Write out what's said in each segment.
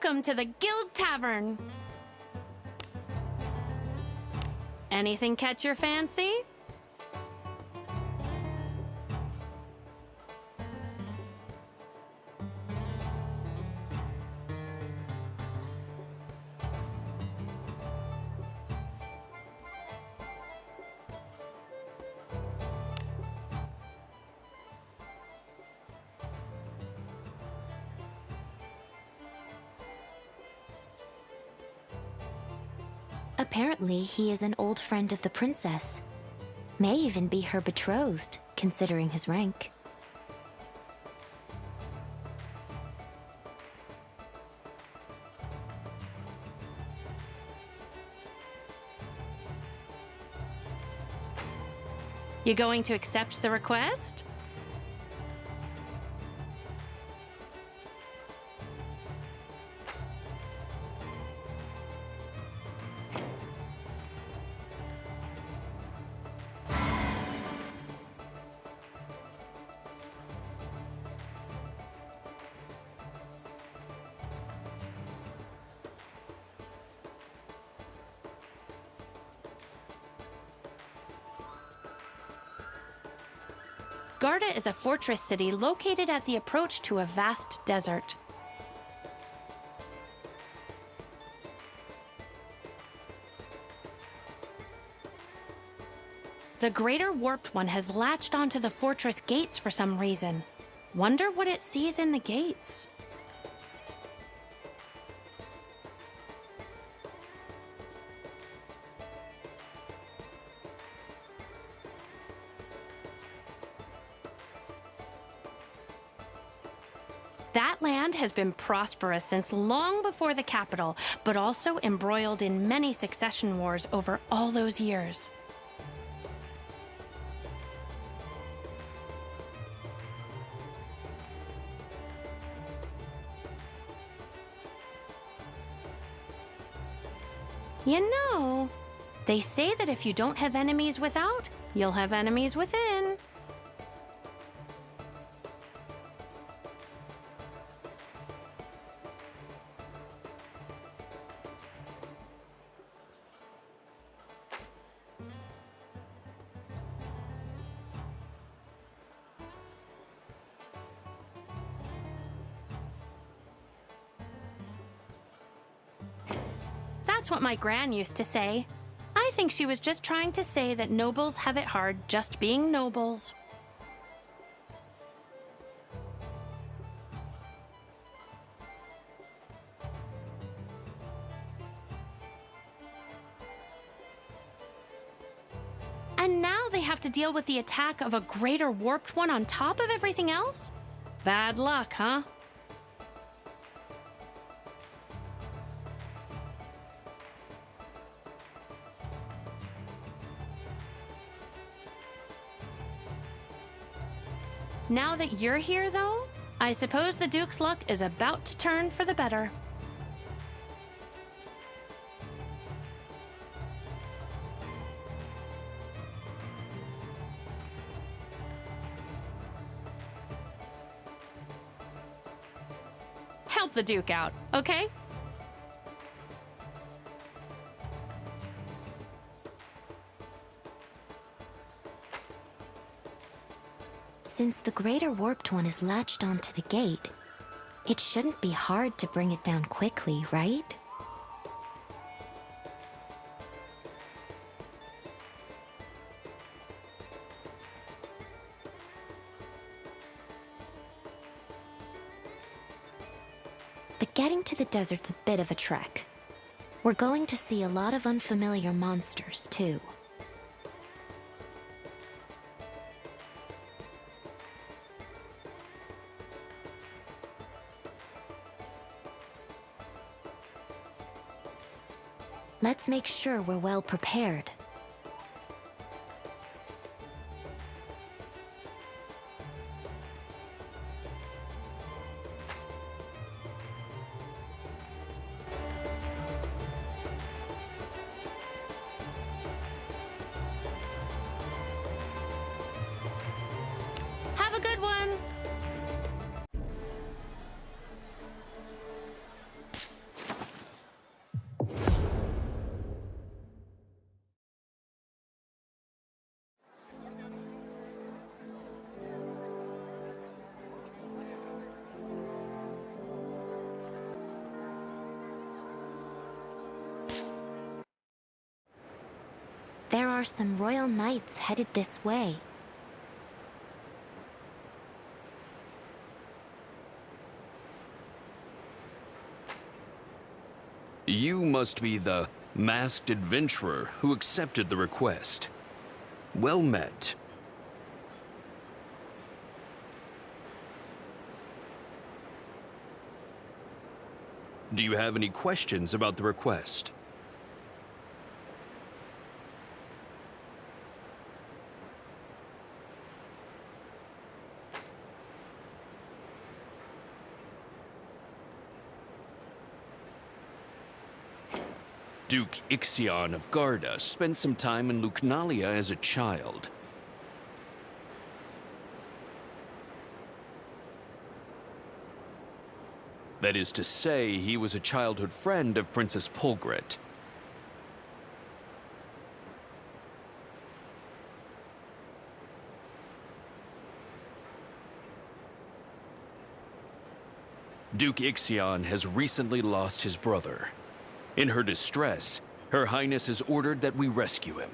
Welcome to the Guild Tavern. Anything catch your fancy? Apparently, he is an old friend of the princess. May even be her betrothed, considering his rank. You going to accept the request? Guarda is a fortress city located at the approach to a vast desert. The Greater Warped One has latched onto the fortress gates for some reason. Wonder what it sees in the gates. That land has been prosperous since long before the capital, but also embroiled in many succession wars over all those years. You know, they say that if you don't have enemies without, you'll have enemies within. That's what my gran used to say. I think she was just trying to say that nobles have it hard just being nobles. And now they have to deal with the attack of a Greater Warped One on top of everything else? Bad luck, huh? Now that you're here, though, I suppose the Duke's luck is about to turn for the better. Help the Duke out, okay? Since the Greater Warped One is latched onto the gate, it shouldn't be hard to bring it down quickly, right? But getting to the desert's a bit of a trek. We're going to see a lot of unfamiliar monsters, too. Let's make sure we're well prepared. Have a good one! There are some royal knights headed this way. You must be the masked adventurer who accepted the request. Well met. Do you have any questions about the request? Duke Ixion of Garda spent some time in Lucnalia as a child. That is to say, he was a childhood friend of Princess Polgret. Duke Ixion has recently lost his brother. In her distress, Her Highness has ordered that we rescue him.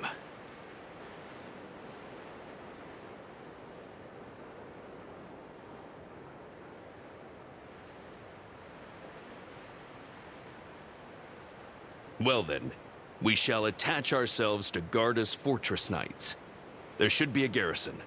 Well then, we shall attach ourselves to Guarda's Fortress Knights. There should be a garrison.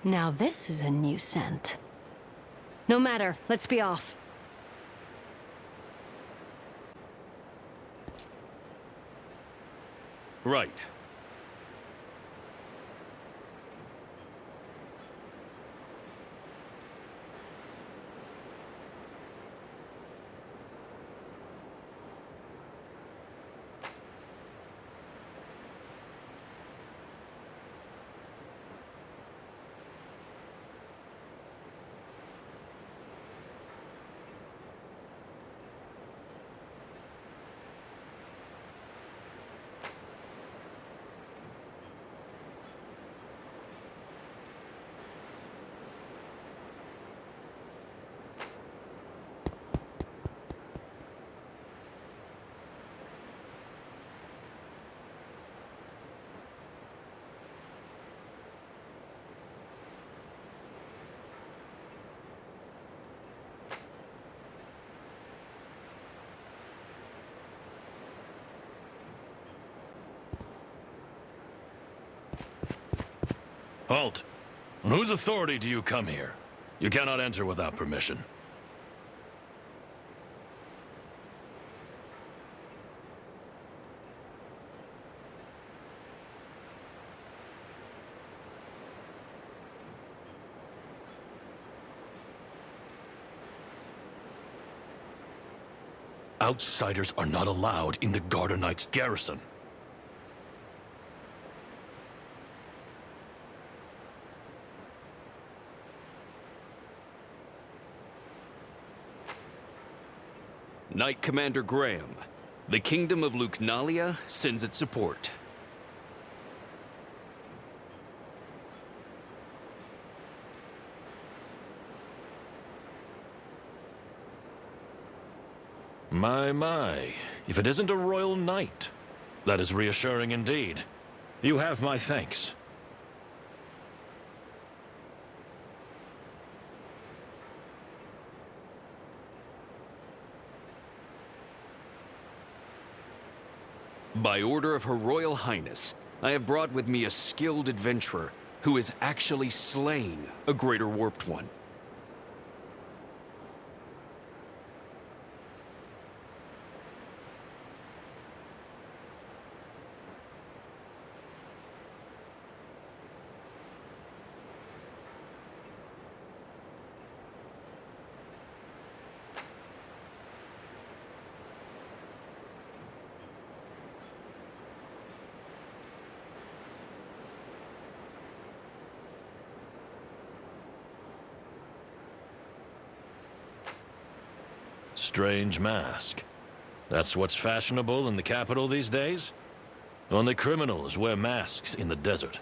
Now this is a new scent. No matter, let's be off. Right. Halt! On whose authority do you come here? You cannot enter without permission. Outsiders are not allowed in the Garda Knight's garrison. Knight Commander Graham, the Kingdom of Lucnalia sends its support. My. If it isn't a royal knight, that is reassuring indeed. You have my thanks. By order of Her Royal Highness, I have brought with me a skilled adventurer who has actually slain a Greater Warped One. Strange mask. That's what's fashionable in the capital these days? Only criminals wear masks in the desert.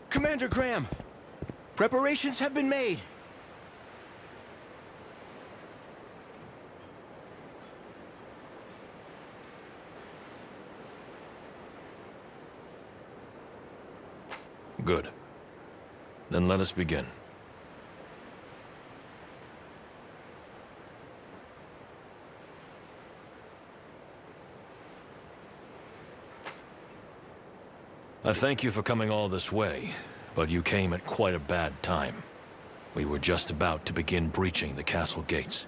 Commander Graham! Preparations have been made! Good. Then let us begin. I thank you for coming all this way, but you came at quite a bad time. We were just about to begin breaching the castle gates.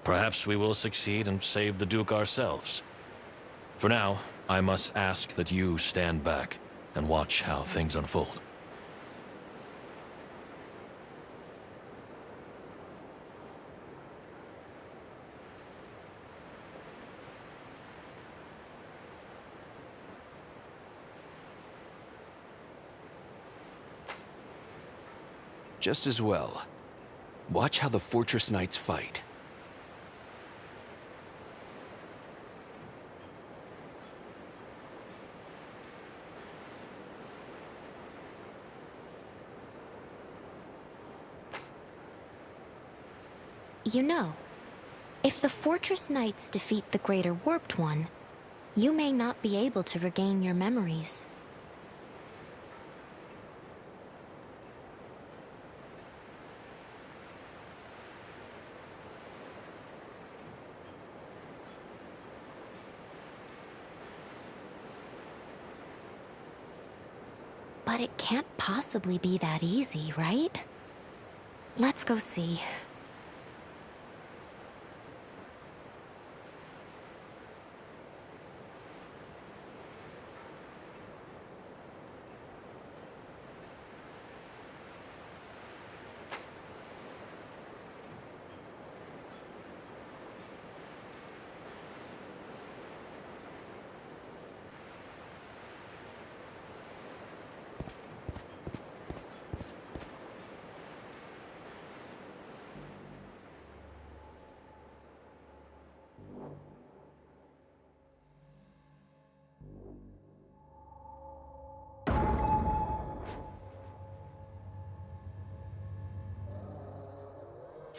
Perhaps we will succeed and save the Duke ourselves. For now, I must ask that you stand back and watch how things unfold. Just as well. Watch how the Fortress Knights fight. You know, if the Fortress Knights defeat the Greater Warped One, you may not be able to regain your memories. But it can't possibly be that easy, right? Let's go see.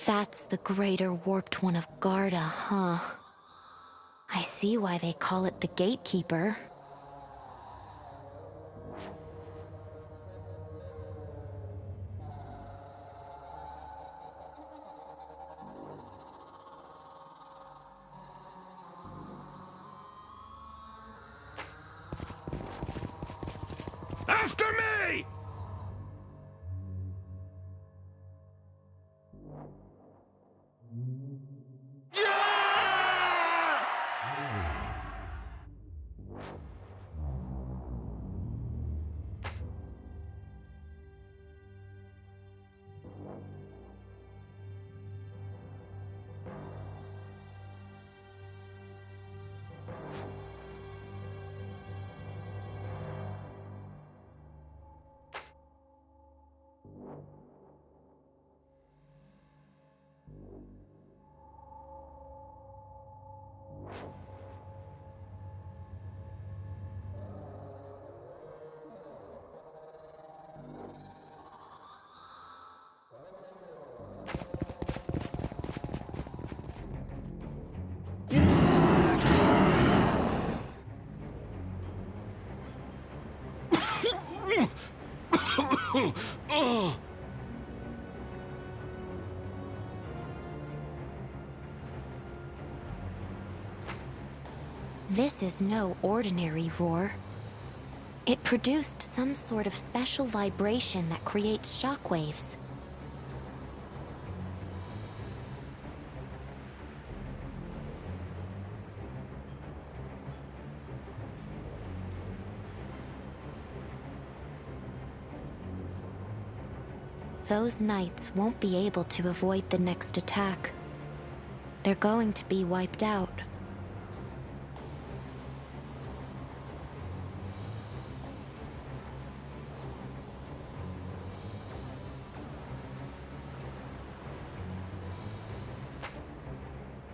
That's the Greater Warped One of Guarda, huh? I see why they call it the Gatekeeper. After me! This is no ordinary roar. It produced some sort of special vibration that creates shockwaves. Those knights won't be able to avoid the next attack. They're going to be wiped out.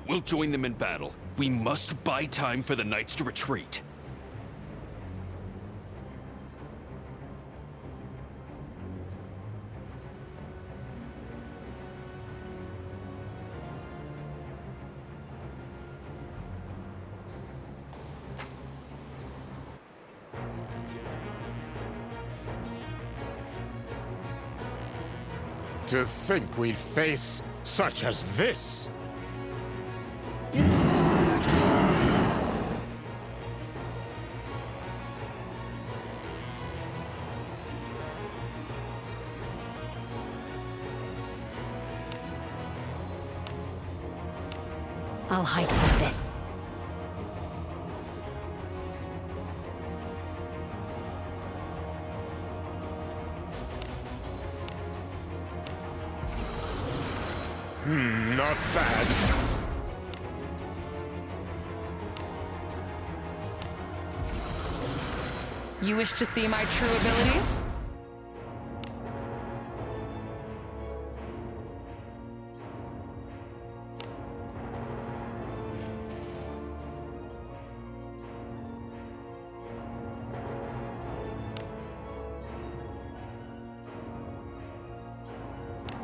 We'll join them in battle. We must buy time for the knights to retreat. To think we'd face such as this! I'll hide for a bit. Not bad. You wish to see my true abilities?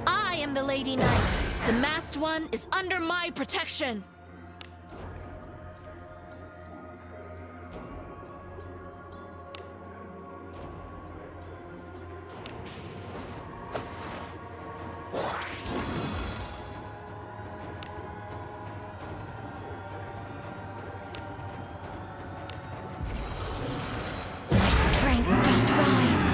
I am the Lady Knight. The masked one is under my protection. My strength doth rise.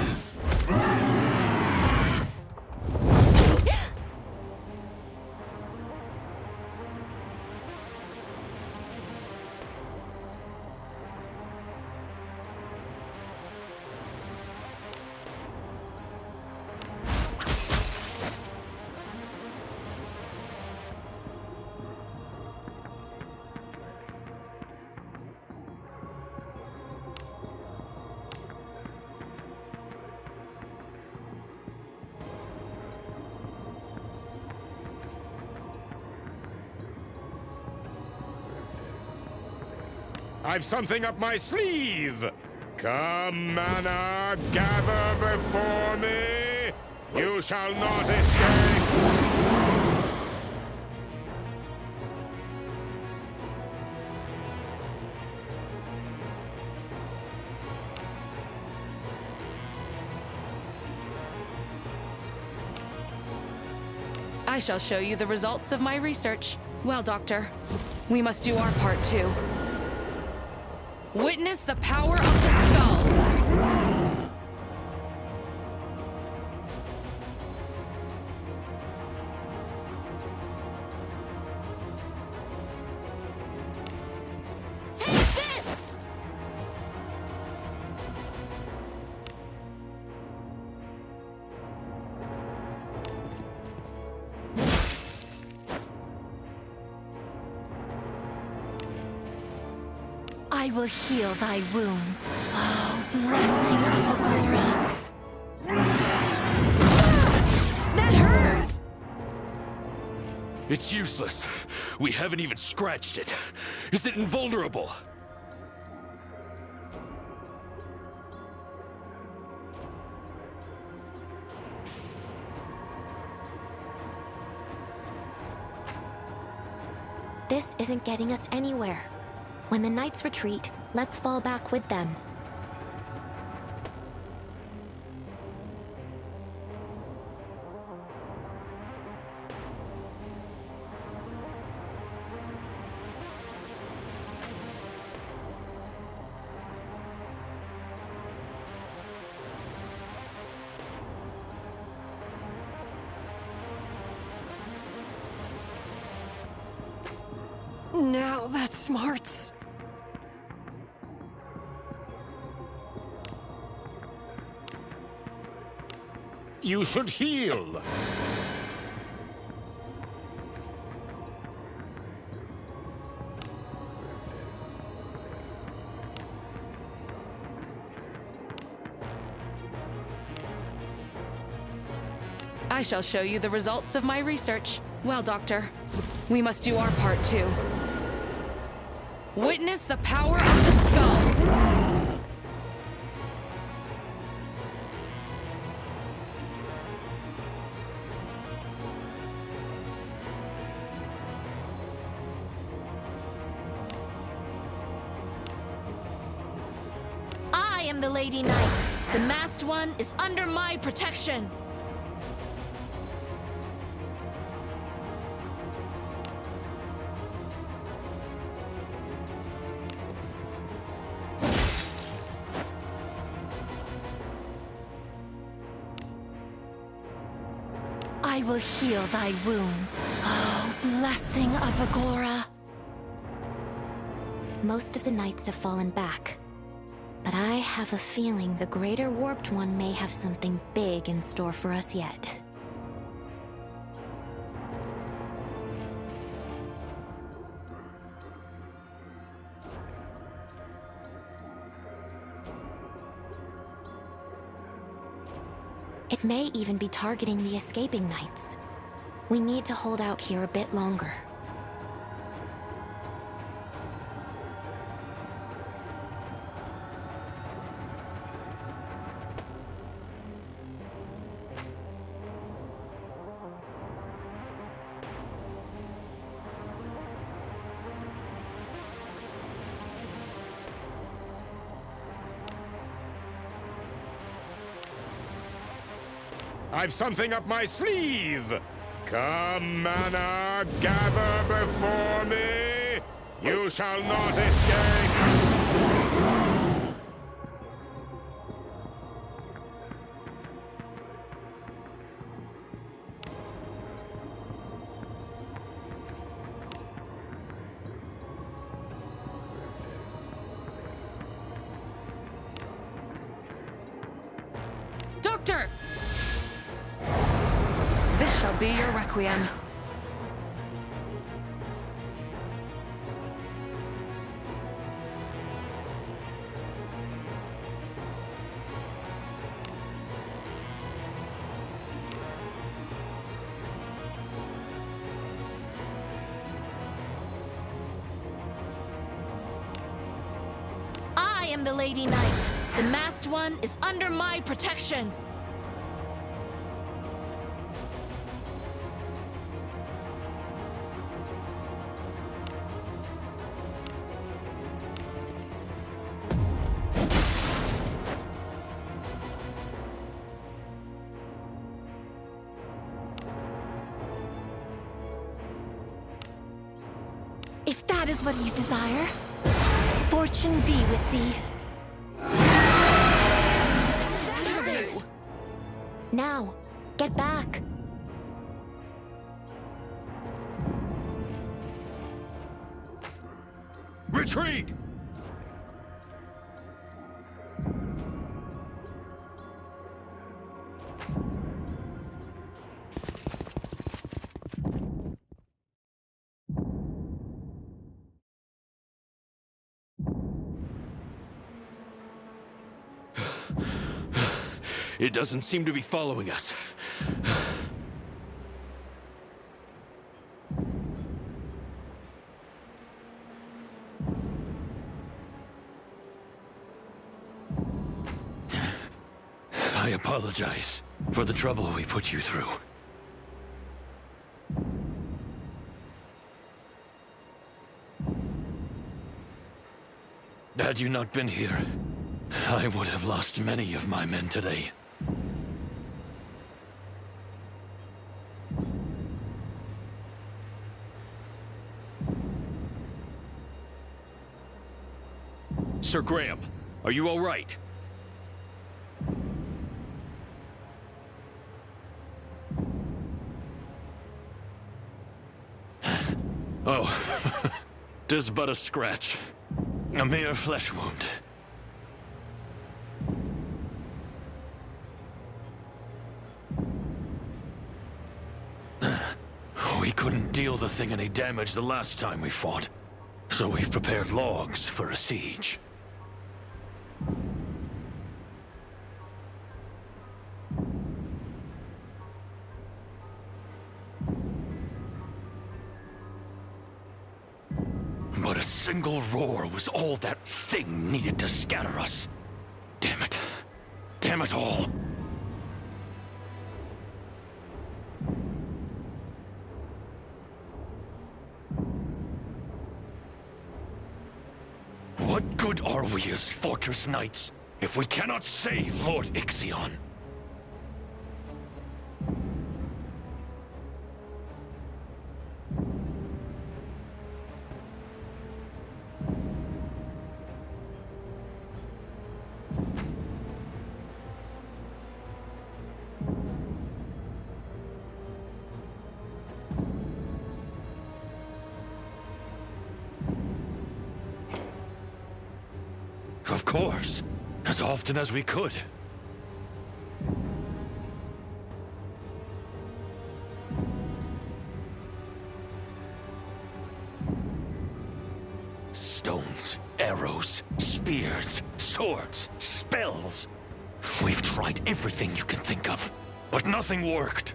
I've something up my sleeve! Come, mana, gather before me! You shall not escape! I shall show you the results of my research. Well, Doctor, we must do our part too. Witness the power of the skull! Take this! I will heal thy wounds. Oh, blessing of Agora. That hurt! It's useless. We haven't even scratched it. Is it invulnerable? This isn't getting us anywhere. When the knights retreat, let's fall back with them. How that smarts. You should heal. I shall show you the results of my research. Well, Doctor, we must do our part too. Witness the power of the skull! I am the Lady Knight. The masked one is under my protection. I will heal thy wounds. Oh, blessing of Agora. Most of the knights have fallen back. But I have a feeling the Greater Warped One may have something big in store for us yet. It may even be targeting the escaping knights. We need to hold out here a bit longer. I've something up my sleeve! Come, mana, gather before me! You shall not escape! Doctor! This shall be your requiem. I am the Lady Knight. The masked one is under my protection. If that is what you desire, fortune be with thee. Now, get back. Retreat! It doesn't seem to be following us. I apologize for the trouble we put you through. Had you not been here, I would have lost many of my men today. Sir Graham, are you all right? Oh, 'Tis but a scratch. A mere flesh wound. We couldn't deal the thing any damage the last time we fought, so we've prepared logs for a siege. But a single roar was all that thing needed to scatter us. Damn it. Damn it all. What good are we as Fortress Knights if we cannot save Lord Ixion? Of course. As often as we could. Stones, arrows, spears, swords, spells. We've tried everything you can think of, but nothing worked.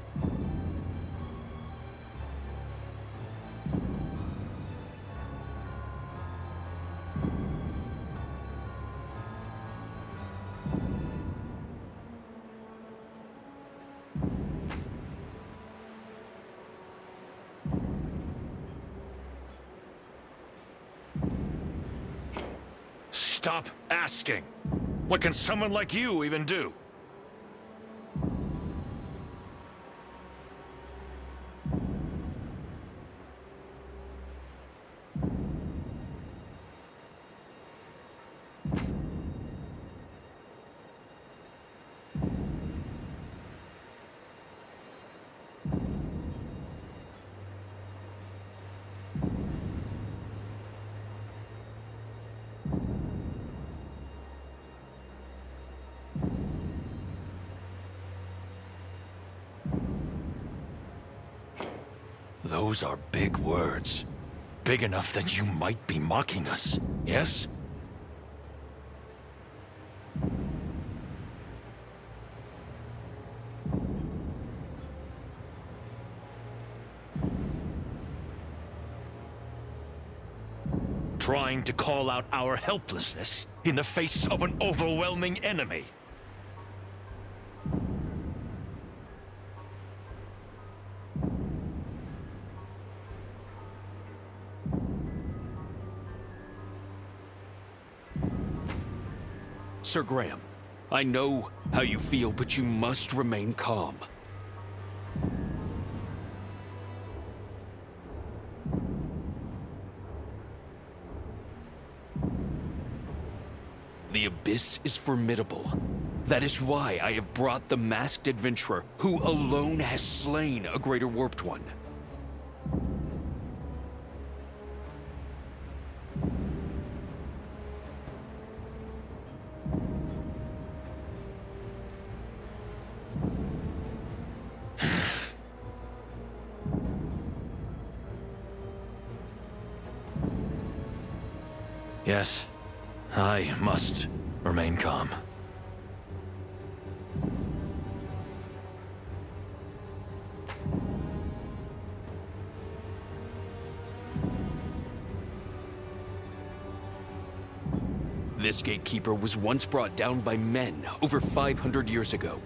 Stop asking. What can someone like you even do? Those are big words. Big enough that you might be mocking us, yes? Trying to call out our helplessness in the face of an overwhelming enemy. Sir Graham, I know how you feel, but you must remain calm. The Abyss is formidable. That is why I have brought the masked adventurer who alone has slain a greater warped one. Yes, I must remain calm. This Gatekeeper was once brought down by men over 500 years ago.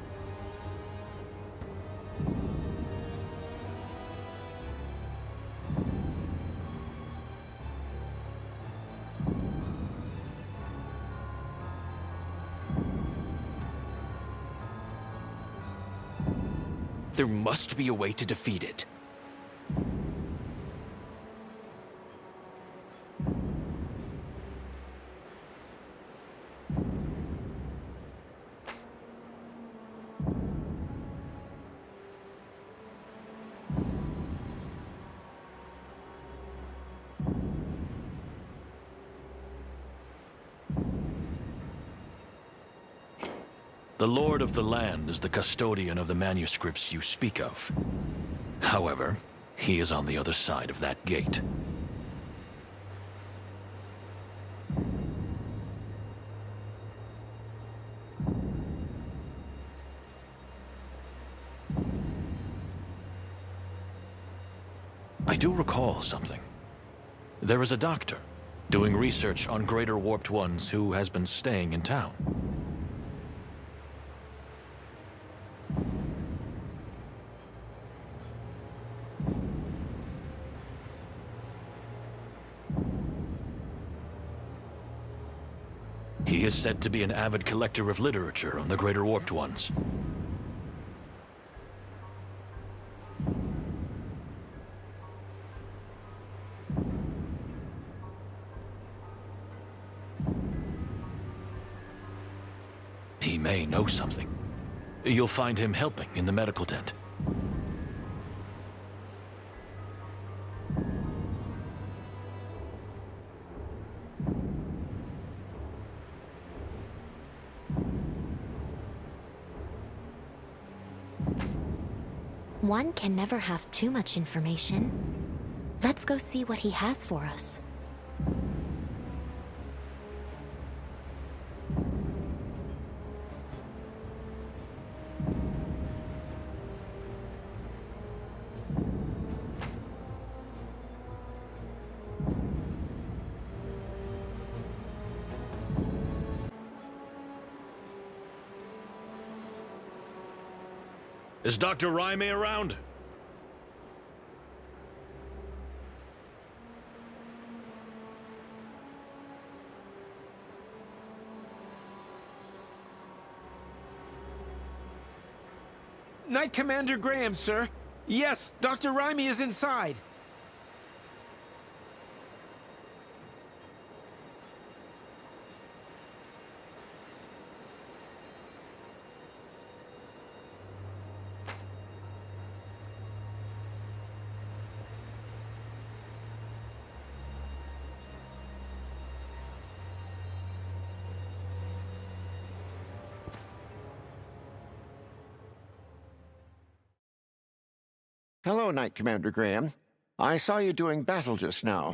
There must be a way to defeat it. The Lord of the Land is the custodian of the manuscripts you speak of. However, he is on the other side of that gate. I do recall something. There is a doctor doing research on Greater Warped Ones who has been staying in town. He is said to be an avid collector of literature on the Greater Warped Ones. He may know something. You'll find him helping in the medical tent. One can never have too much information. Let's go see what he has for us. Is Dr. Raime around? Knight Commander Graham, sir. Yes, Dr. Raime is inside. Hello, Knight Commander Graham. I saw you doing battle just now.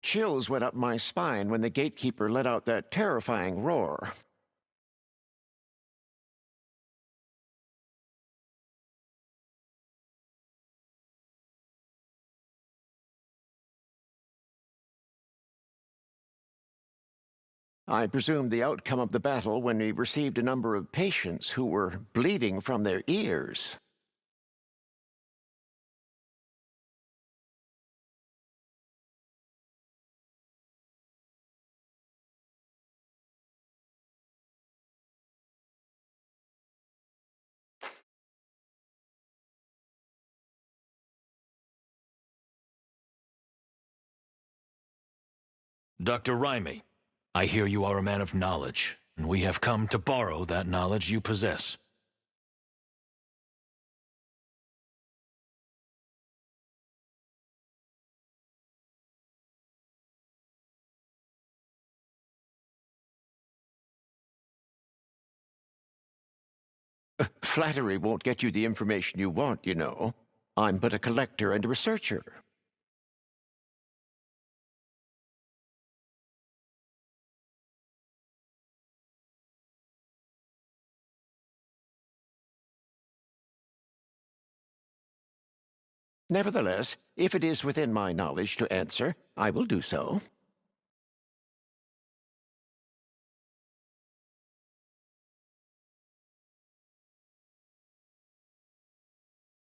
Chills went up my spine when the Gatekeeper let out that terrifying roar. I presumed the outcome of the battle when we received a number of patients who were bleeding from their ears. Dr. Raime, I hear you are a man of knowledge, and we have come to borrow that knowledge you possess. Flattery won't get you the information you want, you know. I'm but a collector and a researcher. Nevertheless, if it is within my knowledge to answer, I will do so.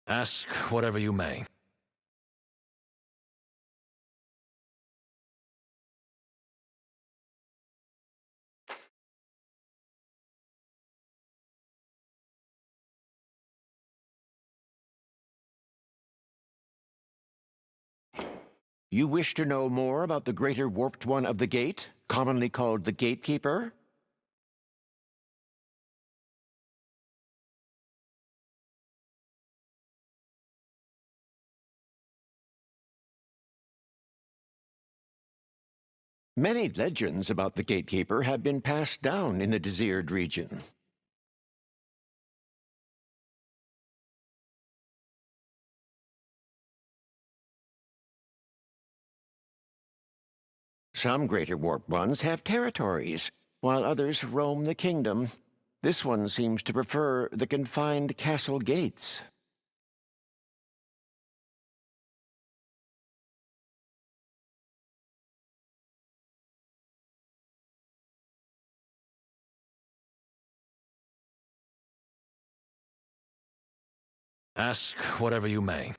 Ask whatever you may. You wish to know more about the Greater Warped One of the Gate, commonly called the Gatekeeper? Many legends about the Gatekeeper have been passed down in the Desired region. Some Greater Warped Ones have territories, while others roam the kingdom. This one seems to prefer the confined castle gates. Ask whatever you may.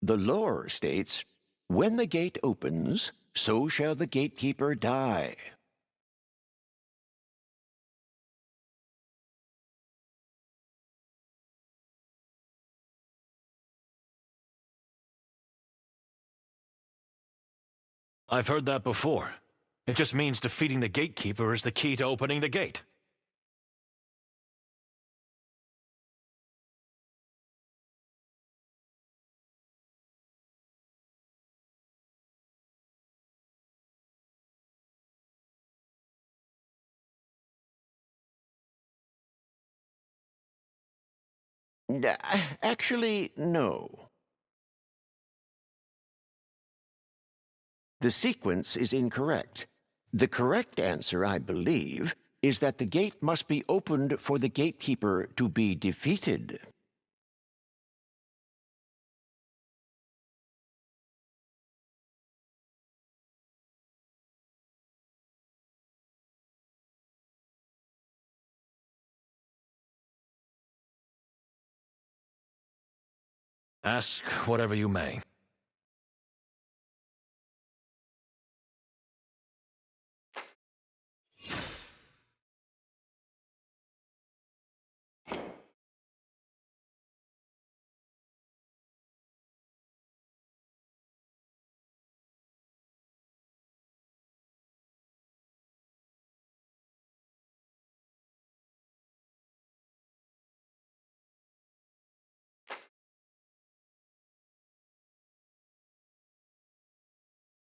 The lore states, "When the gate opens, so shall the Gatekeeper die." I've heard that before. It just means defeating the Gatekeeper is the key to opening the gate. Actually, no. The sequence is incorrect. The correct answer, I believe, is that the gate must be opened for the Gatekeeper to be defeated. Ask whatever you may.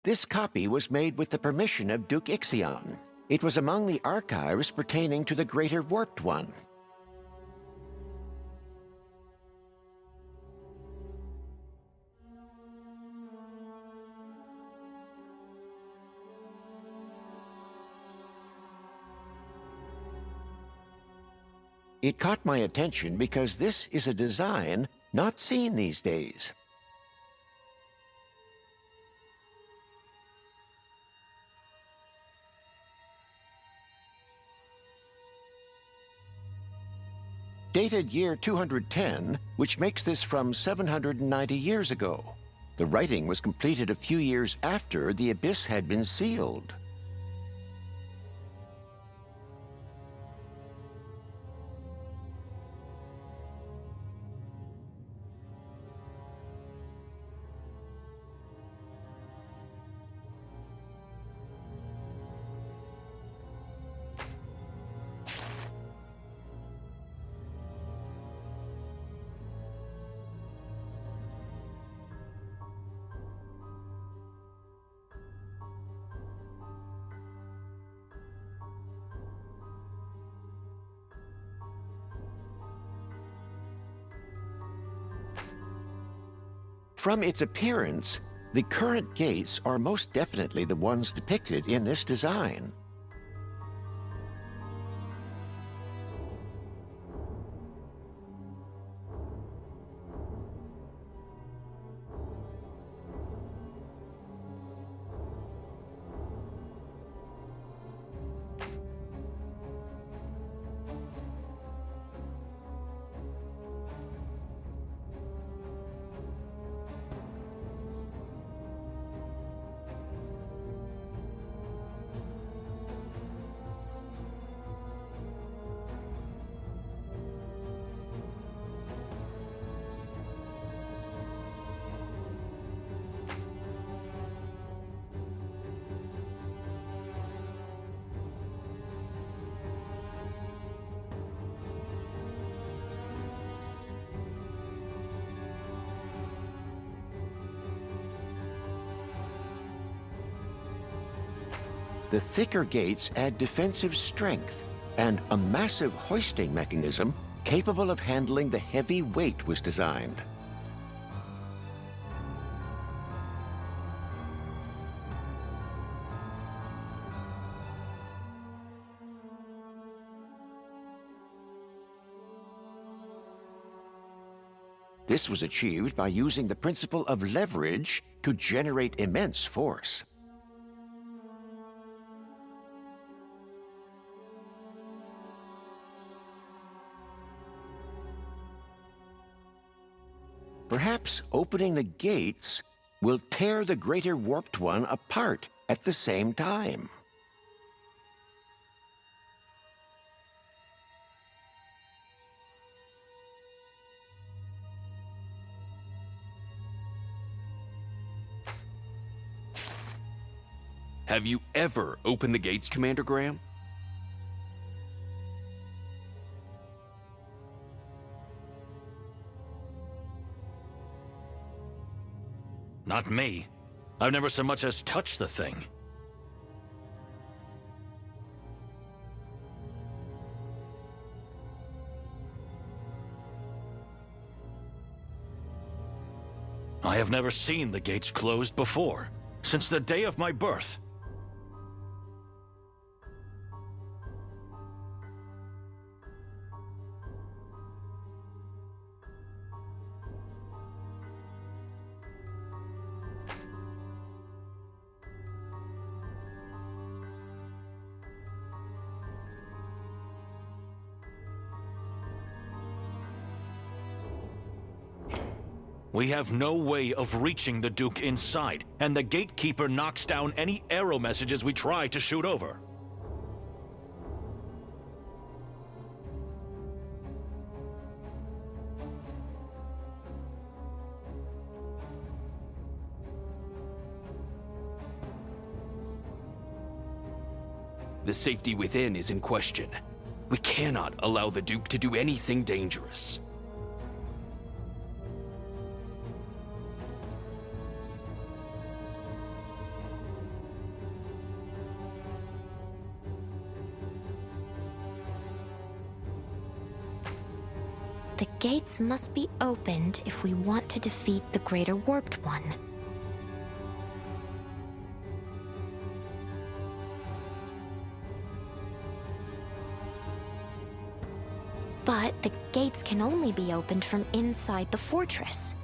This copy was made with the permission of Duke Ixion. It was among the archives pertaining to the Greater Warped One. It caught my attention because this is a design not seen these days. Dated year 210, which makes this from 790 years ago. The writing was completed a few years after the Abyss had been sealed. From its appearance, the current gates are most definitely the ones depicted in this design. The thicker gates add defensive strength, and a massive hoisting mechanism capable of handling the heavy weight was designed. This was achieved by using the principle of leverage to generate immense force. Perhaps opening the gates will tear the Greater Warped One apart at the same time. Have you ever opened the gates, Commander Graham? Not me. I've never so much as touched the thing. I have never seen the gates closed before, since the day of my birth. We have no way of reaching the Duke inside, and the Gatekeeper knocks down any arrow messages we try to shoot over. The safety within is in question. We cannot allow the Duke to do anything dangerous. The gates must be opened if we want to defeat the Greater Warped One. But the gates can only be opened from inside the fortress.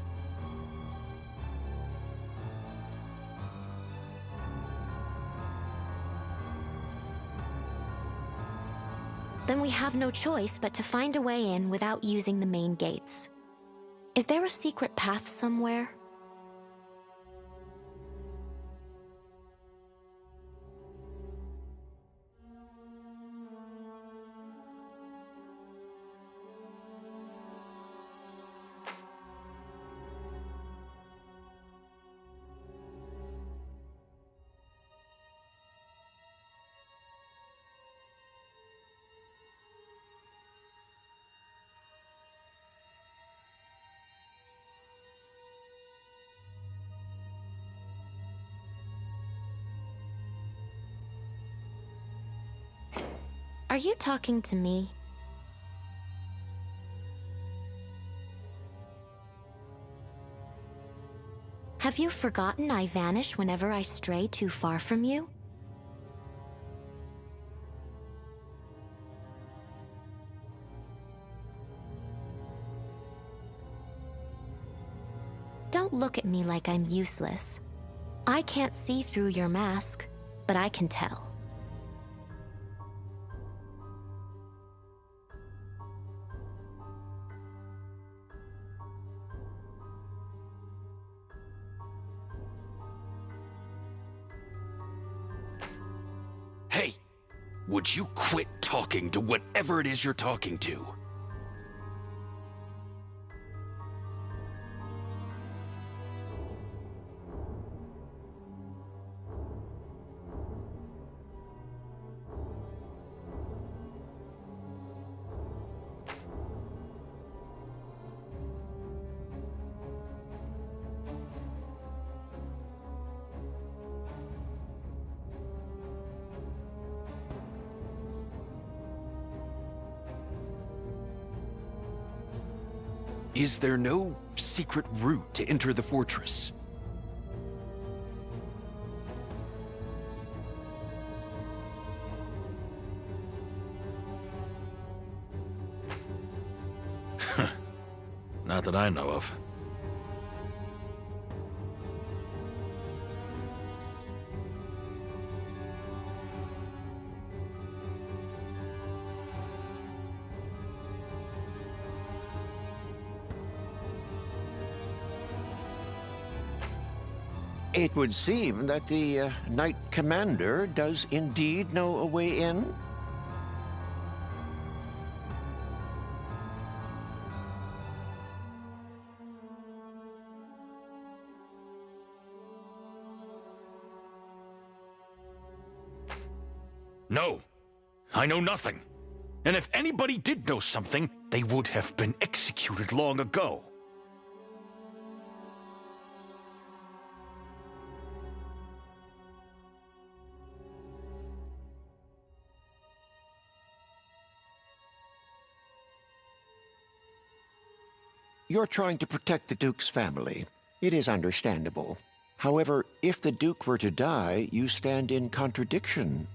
Then we have no choice but to find a way in without using the main gates. Is there a secret path somewhere? Are you talking to me? Have you forgotten I vanish whenever I stray too far from you? Don't look at me like I'm useless. I can't see through your mask, but I can tell. Hey, would you quit talking to whatever it is you're talking to? Is there no secret route to enter the fortress? Not that I know of. It would seem that the Knight Commander does indeed know a way in. No, I know nothing. And if anybody did know something, they would have been executed long ago. You're trying to protect the Duke's family. It is understandable. However, if the Duke were to die, you stand in contradiction.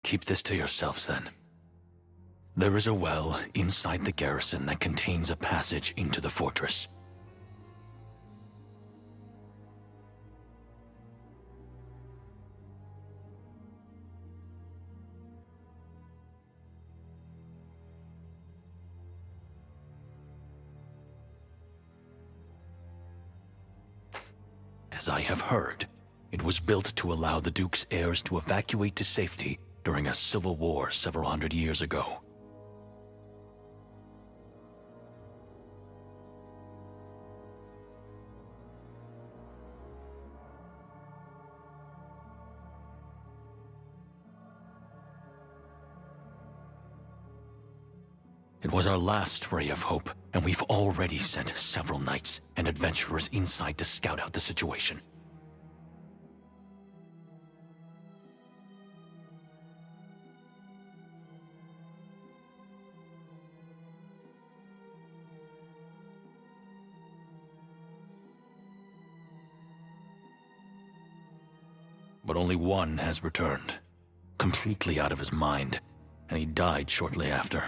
Keep this to yourselves, then. There is a well inside the garrison that contains a passage into the fortress. As I have heard, it was built to allow the Duke's heirs to evacuate to safety during a civil war several hundred years ago. It was our last ray of hope, and we've already sent several knights and adventurers inside to scout out the situation. But only one has returned, completely out of his mind, and he died shortly after.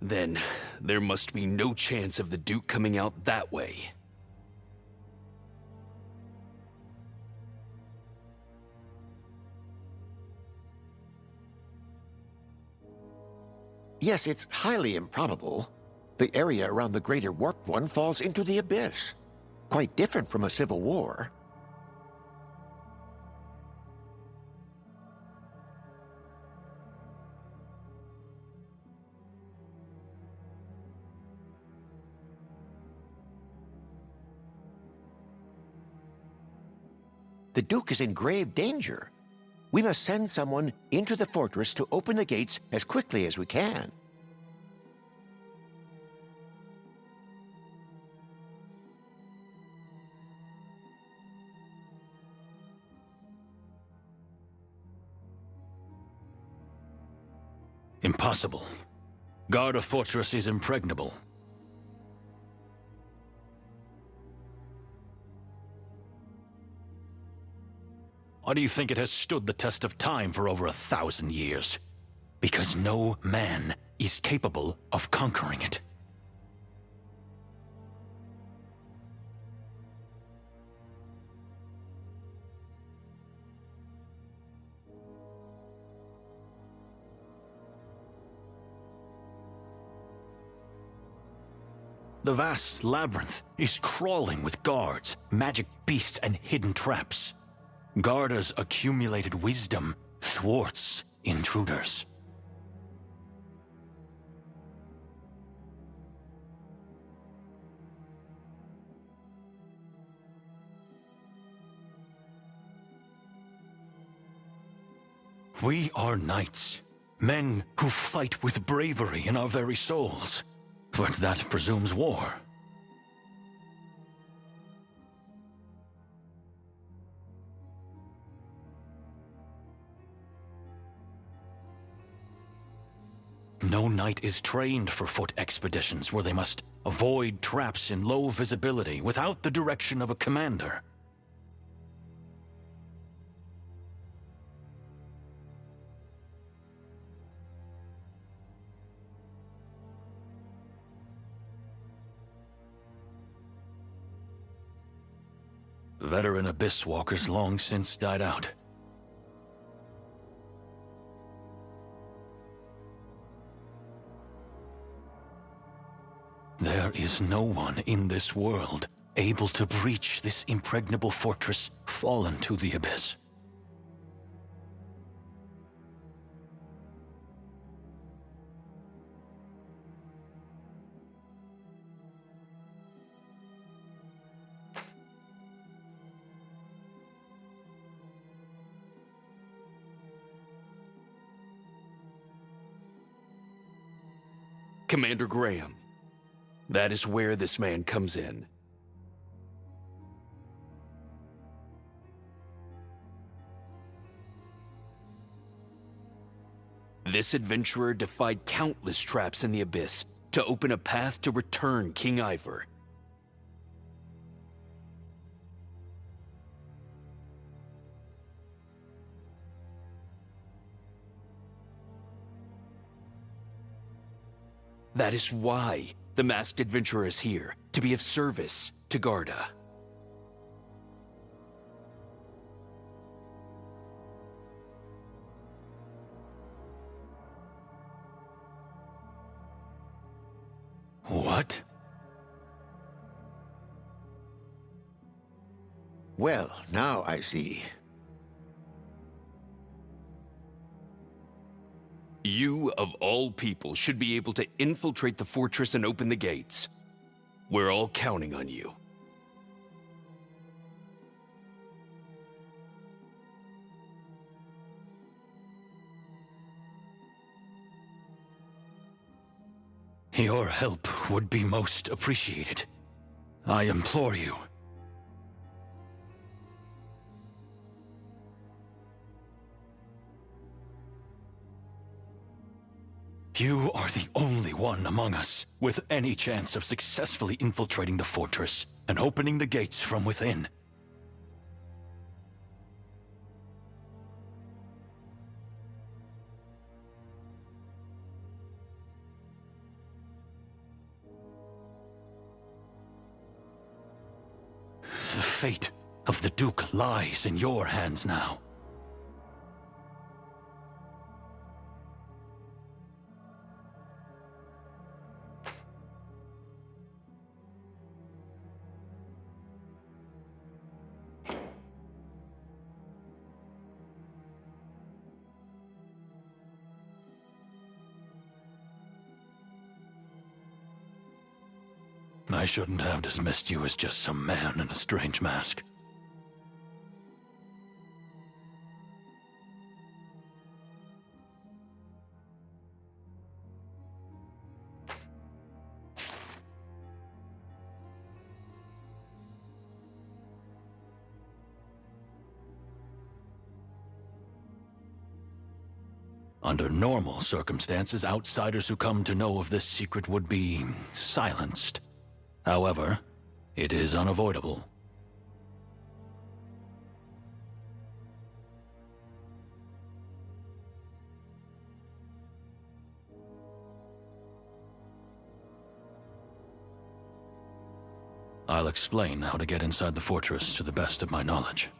Then, there must be no chance of the Duke coming out that way. Yes, it's highly improbable. The area around the Greater Warped One falls into the abyss. Quite different from a civil war. The Duke is in grave danger. We must send someone into the fortress to open the gates as quickly as we can. Impossible. Guarda Fortress is impregnable. Why do you think it has stood the test of time for over 1,000 years? Because no man is capable of conquering it. The vast labyrinth is crawling with guards, magic beasts, and hidden traps. Garda's accumulated wisdom thwarts intruders. We are knights, men who fight with bravery in our very souls. But that presumes war. No knight is trained for foot expeditions where they must avoid traps in low visibility without the direction of a commander. Veteran Abyss Walkers long since died out. There is no one in this world able to breach this impregnable fortress fallen to the Abyss. Commander Graham, that is where this man comes in. This adventurer defied countless traps in the Abyss to open a path to return King Ivor. That is why the masked adventurer is here, to be of service to Garda. What? Well, now I see. You, of all people, should be able to infiltrate the fortress and open the gates. We're all counting on you. Your help would be most appreciated. I implore you. You are the only one among us with any chance of successfully infiltrating the fortress and opening the gates from within. The fate of the Duke lies in your hands now. I shouldn't have dismissed you as just some man in a strange mask. Under normal circumstances, outsiders who come to know of this secret would be silenced. However, it is unavoidable. I'll explain how to get inside the fortress to the best of my knowledge.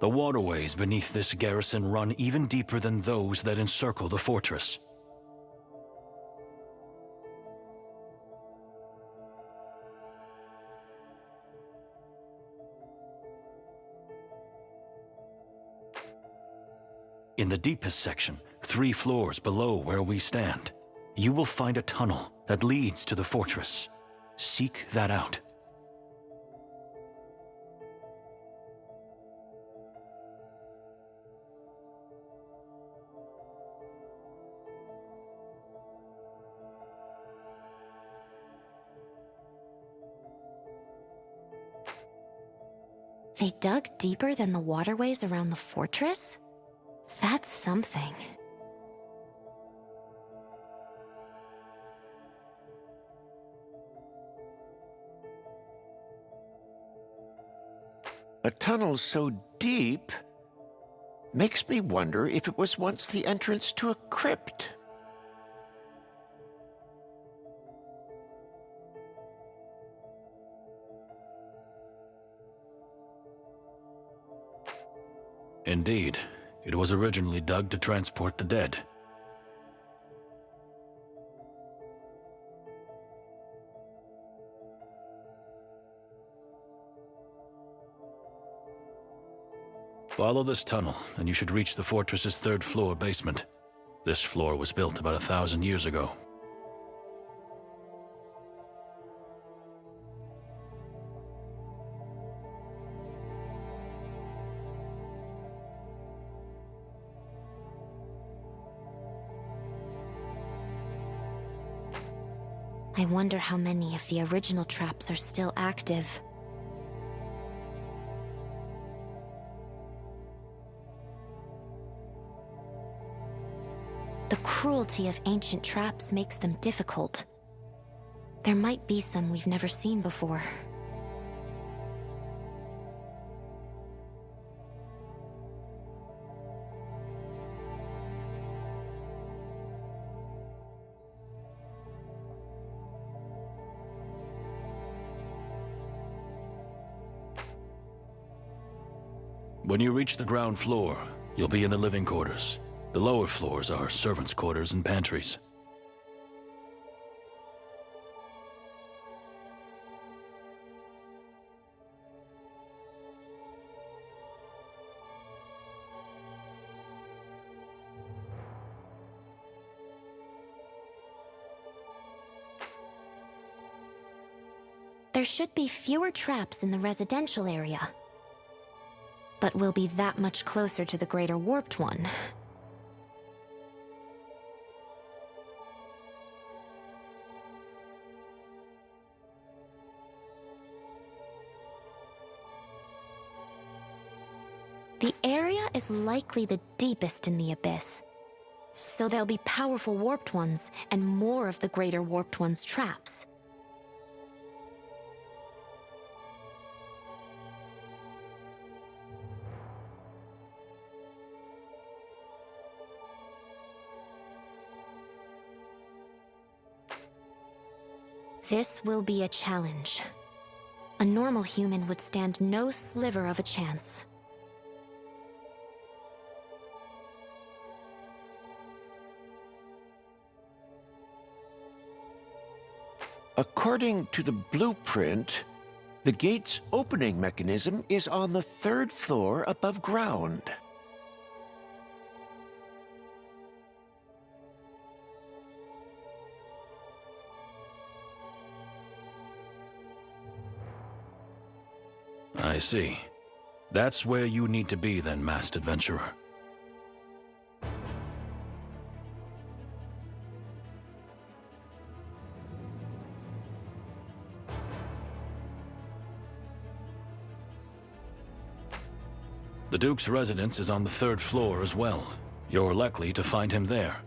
The waterways beneath this garrison run even deeper than those that encircle the fortress. In the deepest section, 3 floors below where we stand, you will find a tunnel that leads to the fortress. Seek that out. They dug deeper than the waterways around the fortress? That's something. A tunnel so deep makes me wonder if it was once the entrance to a crypt. Indeed, it was originally dug to transport the dead. Follow this tunnel, and you should reach the fortress's 3rd floor basement. This floor was built about 1,000 years ago. I wonder how many of the original traps are still active. The cruelty of ancient traps makes them difficult. There might be some we've never seen before. When you reach the ground floor, you'll be in the living quarters. The lower floors are servants' quarters and pantries. There should be fewer traps in the residential area. But we'll be that much closer to the Greater Warped One. The area is likely the deepest in the Abyss, so there'll be powerful Warped Ones and more of the Greater Warped One's traps. This will be a challenge. A normal human would stand no sliver of a chance. According to the blueprint, the gate's opening mechanism is on the 3rd floor above ground. I see. That's where you need to be then, masked adventurer. The Duke's residence is on the 3rd floor as well. You're likely to find him there.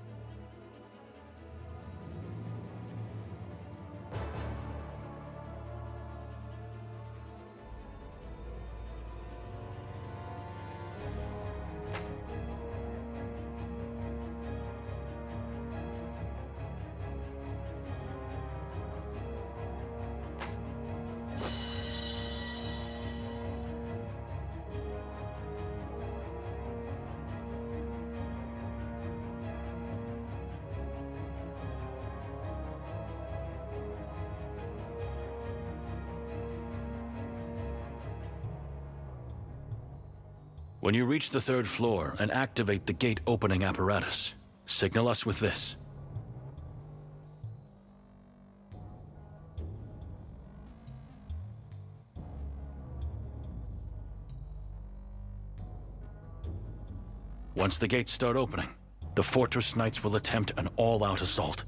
When you reach the 3rd floor and activate the gate opening apparatus, signal us with this. Once the gates start opening, the Fortress Knights will attempt an all-out assault.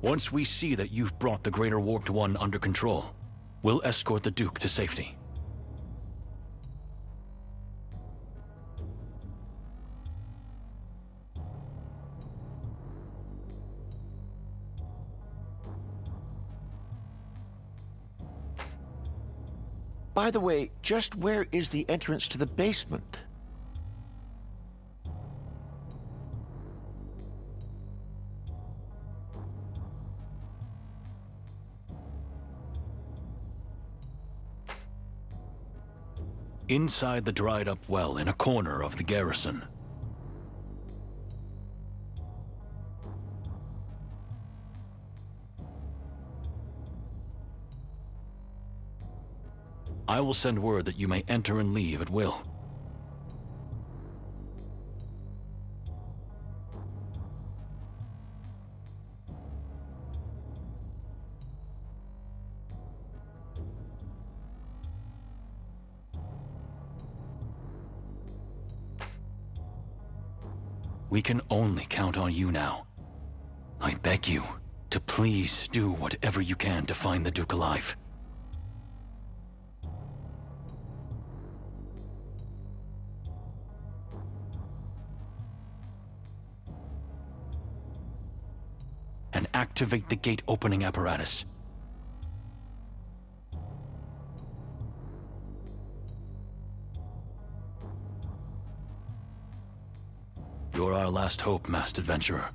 Once we see that you've brought the Greater Warped One under control, we'll escort the Duke to safety. By the way, just where is the entrance to the basement? Inside the dried-up well in a corner of the garrison. I will send word that you may enter and leave at will. We can only count on you now. I beg you to please do whatever you can to find the Duke alive. And activate the gate opening apparatus. You're our last hope, masked adventurer.